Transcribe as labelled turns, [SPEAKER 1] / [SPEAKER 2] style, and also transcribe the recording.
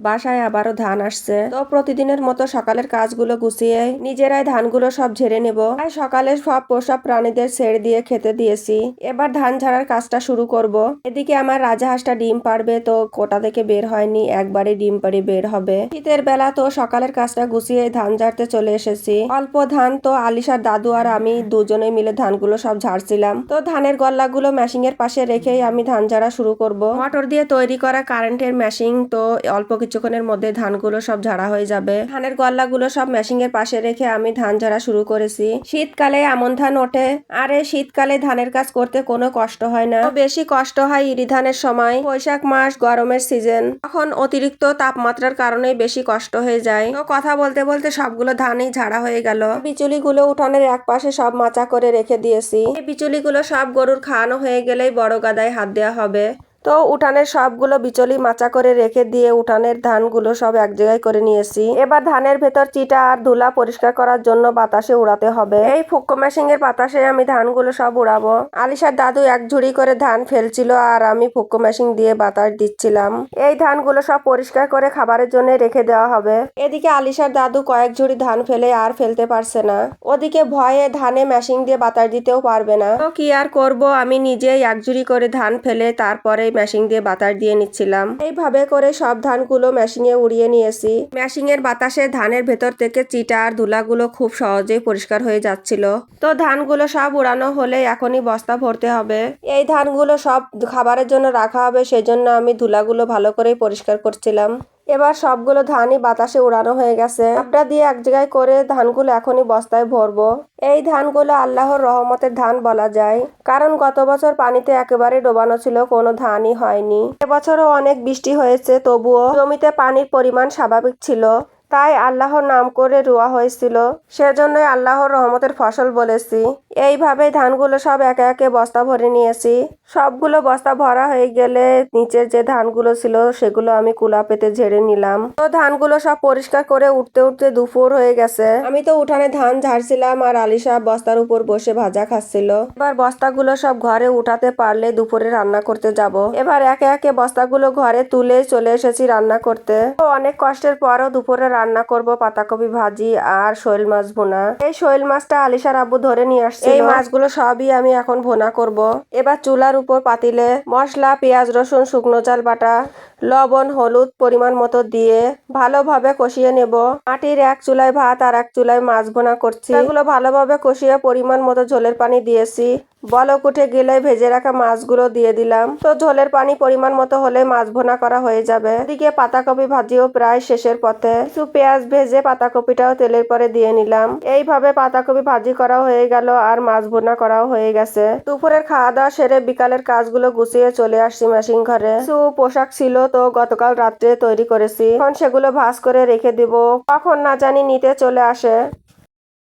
[SPEAKER 1] বাসায় আবারও ধান আসছে। তো প্রতিদিনের মতো সকালের কাজগুলো গুছিয়ে নিজেরাই ধানগুলো সব ঝেড়ে নেব। তাই সকালে সব পোষা প্রাণীদের ছেড়ে দিয়ে খেতে দিয়েছি। এবার ধান ঝাড়ার কাজটা শুরু করব। এদিকে আমার রাজাহাঁসটা ডিম পাড়বে, তো কোটা থেকে বের হয়নি, একবারে ডিম পাড়ে বের হবে। শীতের বেলা তো সকালের কাজটা গুছিয়ে ধান ঝাড়তে চলে এসেছি। অল্প ধান তো আলিশার দাদু আর আমি দুজনে মিলে ধানগুলো সব ঝাড়ছিলাম। তো ধানের গল্লাগুলো মেশিং এর পাশে রেখেই আমি ধান ঝাড়া শুরু করব। মোটর দিয়ে তৈরি করা কারেন্টের মেশিন, তো অল্প কিছুক্ষণের মধ্যে ধানগুলো সব ঝাড়া হয়ে যাবে। ধানের গল্লাগুলো সব মেশিং এর পাশে রেখে আমি ধান ঝাড়া শুরু করেছি। শীতকালে এমন ধান ওঠে, আর এই শীতকালে ধানের কাজ করতে কোনো কষ্ট হয় না। বেশি কষ্ট হয় ইরি ধানের সময়, বৈশাখ মাস গরমের সিজন, তখন অতিরিক্ত তাপমাত্রার কারণে বেশি কষ্ট হয়ে যায়। তো কথা বলতে বলতে সবগুলো ধানই ঝাড়া হয়ে গেল। বিচুলিগুলো উঠানের এক পাশে সব মাচা করে রেখে দিয়েছি। এই বিচুলিগুলো সব গরুর খাওয়ানো হয়ে গেলেই বড় গাদায় হাত দেওয়া হবে। তো উঠানের সবগুলো বিচলি মাচা করে রেখে দিয়ে উঠানের ধানগুলো সব এক জায়গায় করে নিয়েছি। এবার ধানের ভেতর চিটা আর ধুলা পরিষ্কার করার জন্য বাতাসে উড়াতে হবে। এই ফুক্কো মেশিং এর বাতাসে আমি ধানগুলো সব উড়াবো। আলিশার দাদু এক ঝুড়ি করে ধান ফেলছিল আর আমি ফুক্কো মেশিং দিয়ে বাতাস দিচ্ছিলাম। এই ধানগুলো সব পরিষ্কার করে খাবারের জন্য রেখে দেওয়া হবে। এদিকে আলিশার দাদু কয়েক ঝুড়ি ধান ফেলে আর ফেলতে পারছে না। ওদিকে ভয়ে ধানে মেশিং দিয়ে বাতাস দিতেও পারবে না। তো কি আর করব, আমি নিজেই এক ঝুড়ি করে ধান ফেলে তারপরে মেশিং দিয়ে বাতাস দিয়ে নিচ্ছিলাম। এইভাবে করে সব ধানগুলো মেশিংয়ে উড়িয়ে নিয়েছি। মেশিং এর বাতাসে ধানের ভেতর থেকে চিটা আর ধুলাগুলো খুব সহজেই পরিষ্কার হয়ে যাচ্ছিল। তো ধানগুলো সব উড়ানো হলে এখনই বস্তা ভরতে হবে। এই ধানগুলো সব খাবারের জন্য রাখা হবে, সেজন্য আমি ধুলাগুলো ভালো করে পরিষ্কার করছিলাম। এবার সবগুলো ধানই বাতাসে উড়ানো হয়ে গেছে। চাপটা দিয়ে এক জায়গায় করে ধানগুলো এখনই বস্তায় ভরবো। এই ধানগুলো আল্লাহর রহমতের ধান বলা যায়, কারণ গত বছর পানিতে একেবারে ডোবানো ছিল, কোনো ধানই হয়নি। এবছরও অনেক বৃষ্টি হয়েছে, তবুও জমিতে পানির পরিমাণ স্বাভাবিক ছিল, তাই আল্লাহর নাম করে রোয়া হয়েছিল, সেজন্যই আল্লাহর রহমতের ফসল বলেছি। এইভাবে ধানগুলো সব একে একে বস্তা ভরে নিয়েছি। সবগুলো বস্তা ভরা হয়ে গেলে নিচের যে ধানগুলো ছিল সেগুলো আমি কুলা পেতে ঝেড়ে নিলাম। তো ধানগুলো সব পরিষ্কার করে উঠতে উঠতে দুপুর হয়ে গেছে। আমি তো উঠানে ধান ঝাড়ছিলাম আর আলিশা বস্তার উপর বসে ভাজা খাচ্ছিল। এবার বস্তাগুলো সব ঘরে উঠাতে পারলে দুপুরে রান্না করতে যাব। এবার একে একে বস্তাগুলো ঘরে তুলে চলে এসেছি রান্না করতে। তো অনেক কষ্টের পরও দুপুরে রান্না করব পাতাকপি ভাজি আর শৈল মাছ ভুনা। এই শৈল মাছটা আলিশার আব্বু ধরে নিয়ে আসছে। এই মাছগুলো সবই আমি এখন ভুনা করব। এবার চুলার উপর পাতিলে মশলা, পেঁয়াজ, রসুন, শুকনো চাল বাটা, লবণ, হলুদ পরিমাণ মতো দিয়ে ভালোভাবে কষিয়ে নেব। মাটির এক চুলায় ভাত আর এক চুলায় মাছ ভুনা করছি। এগুলো ভালোভাবে কষিয়ে পরিমাণ মতো ঝোলের পানি দিয়েছি। বলক উঠে গেলে ভেজে রাখা মাছগুলো দিয়ে দিলাম। তো ঝোলের পানি পরিমাণ মতো হলে মাছ ভুনা করা হয়ে যাবে। এদিকে পাতাকপি ভাজিও প্রায় শেষের পথে। কিছু পেঁয়াজ ভেজে পাতাকপিটাও তেলের পরে দিয়ে নিলাম। এইভাবে পাতাকপি ভাজি করা হয়ে গেল আর মাছ ভুনা করাও হয়ে গেছে। দুপুরের খাওয়া দাওয়া সেরে বিকালের কাজগুলো গুছিয়ে চলে আসছি মেশিন ঘরে। কিছু পোশাক ছিল, তো গতকাল রাত্রে তৈরি করেছি, এখন সেগুলো ভাঁজ করে রেখে দিব, কখন না জানি নিতে চলে আসে।